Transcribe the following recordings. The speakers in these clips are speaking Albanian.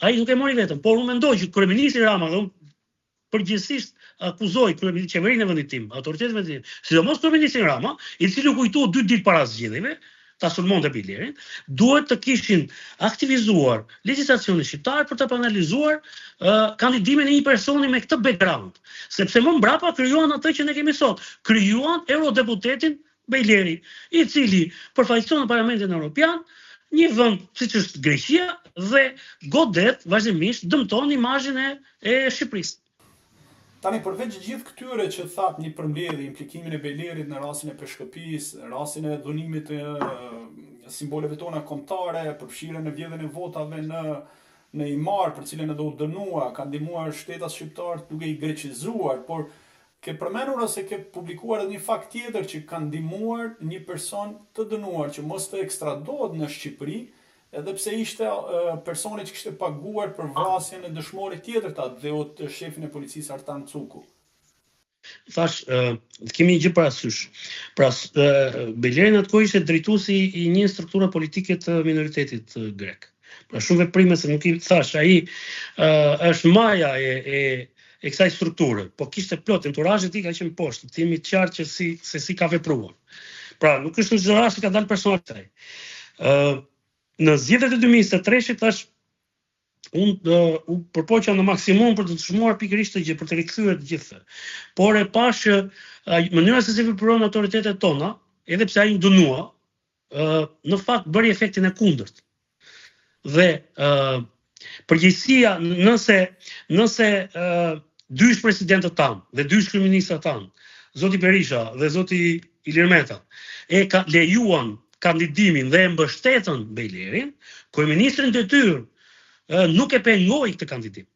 ai nuk e mori vetëm, por unë mendoj që kryeministri Rama dhe unë përgjithsisht akuzoj qeverinë e vendit tim, autoritetin e vendit tim, sidomos kryeministrin Rama, i cili u kujtua 2 ditë para zgjedhjeve, ta sulmonte Belerin, duhet të kishin aktivizuar legjislacionin shqiptar për të analizuar kandidimin e një personi me këtë background, sepse më mbrapa krijuan atë që ne kemi sot, krijuan eurodeputetin Beleri, i cili përfaqëson në Parlamentin Evropian një vend siç është Greqia dhe godet vazhdimisht dëmton imazhin e Shqipërisë. Tani përveç gjithë këtyre që thatë një përmbledhje, implikimin e Belerit në rastin e peshkëpisë, rastin e dhunimit të simboleve tona kombëtare, përfshirjen e vjedhjen e votave në Imar, për cilën edhe u dënua, ka ndihmuar shtetas shqiptar duke i greqizuar, por ke përmendur ose ke publikuar edhe një fakt tjetër që ka ndihmuar një person të dënuar që mos të ekstradohet në Shqipëri, edhe pse ishte personi që kishte paguar për vrasjen e dëshmorit tjetër të Adheut, shefin e policisë Artan Cuku. Thash, kemi një gjë parasysh. Pra, Beleri në atë kohë ishte drejtuesi i një strukture politike të minoritetit grek. Pra, shumë veprime se nuk i thash, ai është maja e kësaj strukture, po kishte plot enturazhi i tij ka qenë poshtë, të jemi të qartë që si ka vepruar. Pra, nuk është në çdo rast që ka dalë personalisht ai. Në zgjedhjet e 2023-shit thash unë u përpoqja në maksimum për të dëshmuar pikërisht të gjë, për të rikthyer të gjithë. Por e pash që mënyra se si veprojnë autoritetet tona, edhe pse ai u dënua, në fakt bëri efektin e kundërt. Dhe përgjegjësia nëse dy presidentë tanë dhe dy kryeministrat tanë, zoti Berisha dhe zoti Ilir Meta, e ka lejuan kandidimin dhe e mbështetën Belerin, kryeministrin detyrë nuk e pengoi këtë kandidim,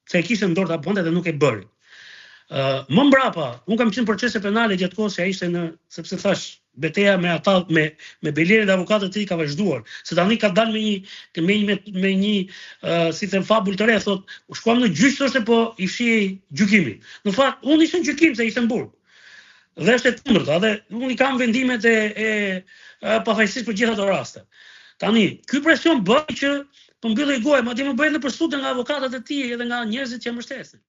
se e kishte në dorë ta bënte dhe nuk e bëri. Më mbrapa, unë kam qenë procese penale gjatë kohës që ai ishte sepse thash, betejë me Belerin dhe avokatët e tij ka vazhduar, se tani ka dalë me një si them fabul të re, thotë, u shkuam në gjyq thoshte po i fshihej gjykimin. Në fakt, unë ishte në gjykim se ishte në burg. Dhe është e kundërta, dhe unë i kam vendimet e pafajësisë për gjitha ato raste. Tani, ky presion bëri që po mbyllej goja, madje më bëri në përsutje nga avokatët e tij edhe nga njerëzit që e mbështesin.